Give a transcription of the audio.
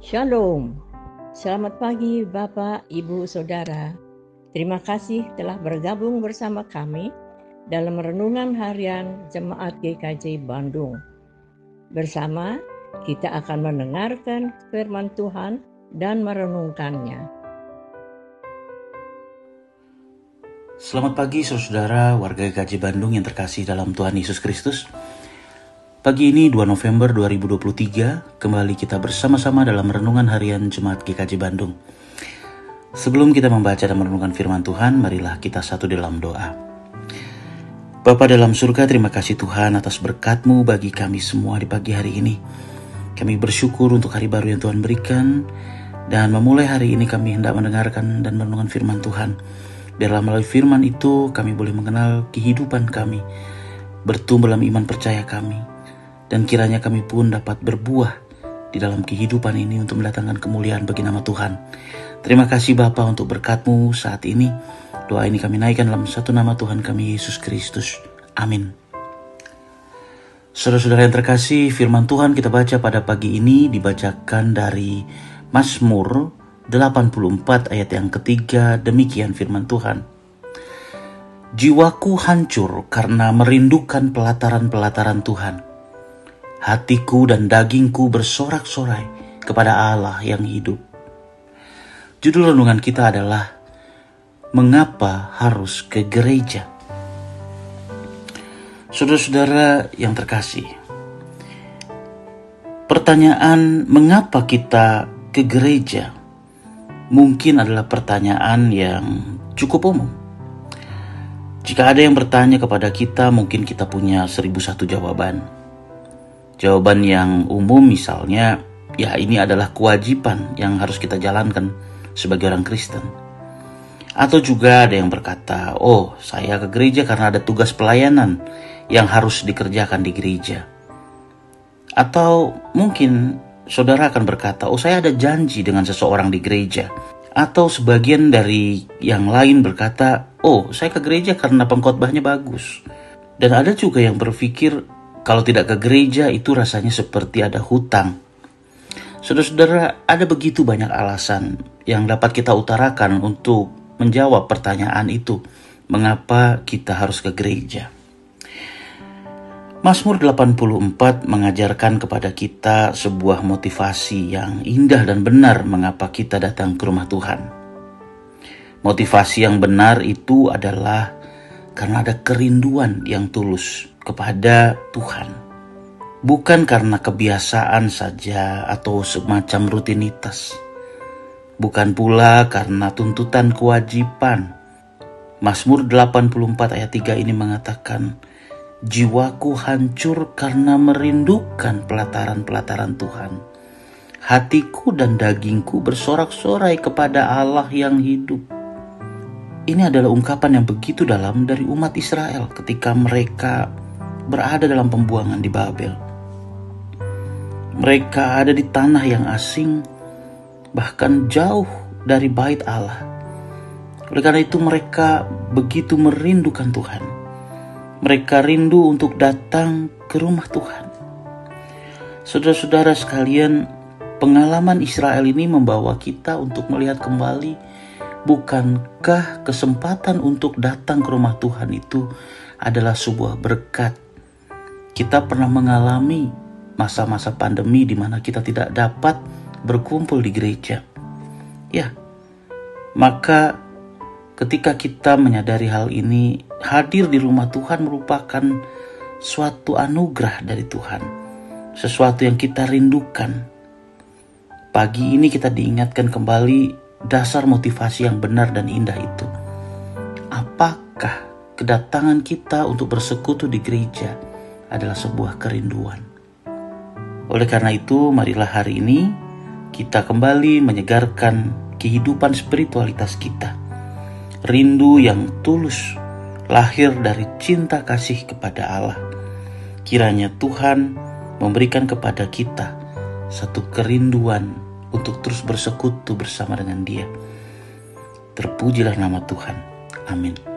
Shalom. Selamat pagi Bapak, Ibu, Saudara. Terima kasih telah bergabung bersama kami dalam renungan harian Jemaat GKJ Bandung. Bersama kita akan mendengarkan firman Tuhan dan merenungkannya. Selamat pagi saudara warga GKJ Bandung yang terkasih dalam Tuhan Yesus Kristus. Pagi ini 2 November 2023, kembali kita bersama-sama dalam renungan harian Jemaat GKJ Bandung. Sebelum kita membaca dan merenungkan firman Tuhan, marilah kita satu dalam doa. Bapa dalam surga, terima kasih Tuhan atas berkat-Mu bagi kami semua di pagi hari ini. Kami bersyukur untuk hari baru yang Tuhan berikan, dan memulai hari ini kami hendak mendengarkan dan merenungkan firman Tuhan. Biarlah melalui firman itu kami boleh mengenal kehidupan kami, bertumbuh dalam iman percaya kami, dan kiranya kami pun dapat berbuah di dalam kehidupan ini untuk mendatangkan kemuliaan bagi nama Tuhan. Terima kasih Bapa untuk berkat-Mu saat ini. Doa ini kami naikkan dalam satu nama Tuhan kami Yesus Kristus. Amin. Saudara-saudara yang terkasih, firman Tuhan kita baca pada pagi ini dibacakan dari Mazmur 84 ayat yang ketiga. Demikian firman Tuhan. Jiwaku hancur karena merindukan pelataran-pelataran Tuhan. Hatiku dan dagingku bersorak-sorai kepada Allah yang hidup. Judul renungan kita adalah Mengapa harus ke gereja? Saudara-saudara yang terkasih, pertanyaan mengapa kita ke gereja mungkin adalah pertanyaan yang cukup umum. Jika ada yang bertanya kepada kita, mungkin kita punya 1001 jawaban. Jawaban yang umum misalnya, ya ini adalah kewajiban yang harus kita jalankan sebagai orang Kristen. Atau juga ada yang berkata, oh saya ke gereja karena ada tugas pelayanan yang harus dikerjakan di gereja. Atau mungkin saudara akan berkata, oh saya ada janji dengan seseorang di gereja. Atau sebagian dari yang lain berkata, oh saya ke gereja karena pengkhotbahnya bagus. Dan ada juga yang berpikir, kalau tidak ke gereja itu rasanya seperti ada hutang. Saudara-saudara, ada begitu banyak alasan yang dapat kita utarakan untuk menjawab pertanyaan itu. Mengapa kita harus ke gereja? Mazmur 84 mengajarkan kepada kita sebuah motivasi yang indah dan benar mengapa kita datang ke rumah Tuhan. Motivasi yang benar itu adalah karena ada kerinduan yang tulus kepada Tuhan. Bukan karena kebiasaan saja atau semacam rutinitas. Bukan pula karena tuntutan kewajiban. Mazmur 84 ayat 3 ini mengatakan, jiwaku hancur karena merindukan pelataran-pelataran Tuhan. Hatiku dan dagingku bersorak-sorai kepada Allah yang hidup. Ini adalah ungkapan yang begitu dalam dari umat Israel ketika mereka berada dalam pembuangan di Babel. Mereka ada di tanah yang asing, bahkan jauh dari bait Allah. Oleh karena itu mereka begitu merindukan Tuhan. Mereka rindu untuk datang ke rumah Tuhan. Saudara-saudara sekalian, pengalaman Israel ini membawa kita untuk melihat kembali, bukankah kesempatan untuk datang ke rumah Tuhan itu adalah sebuah berkat? Kita pernah mengalami masa-masa pandemi di mana kita tidak dapat berkumpul di gereja. Ya, maka ketika kita menyadari hal ini, hadir di rumah Tuhan merupakan suatu anugerah dari Tuhan. Sesuatu yang kita rindukan. Pagi ini kita diingatkan kembali dasar motivasi yang benar dan indah itu. Apakah kedatangan kita untuk bersekutu di gereja adalah sebuah kerinduan? Oleh karena itu, marilah hari ini kita kembali menyegarkan kehidupan spiritualitas kita. Rindu yang tulus lahir dari cinta kasih kepada Allah. Kiranya Tuhan memberikan kepada kita satu kerinduan untuk terus bersekutu bersama dengan Dia. Terpujilah nama Tuhan. Amin.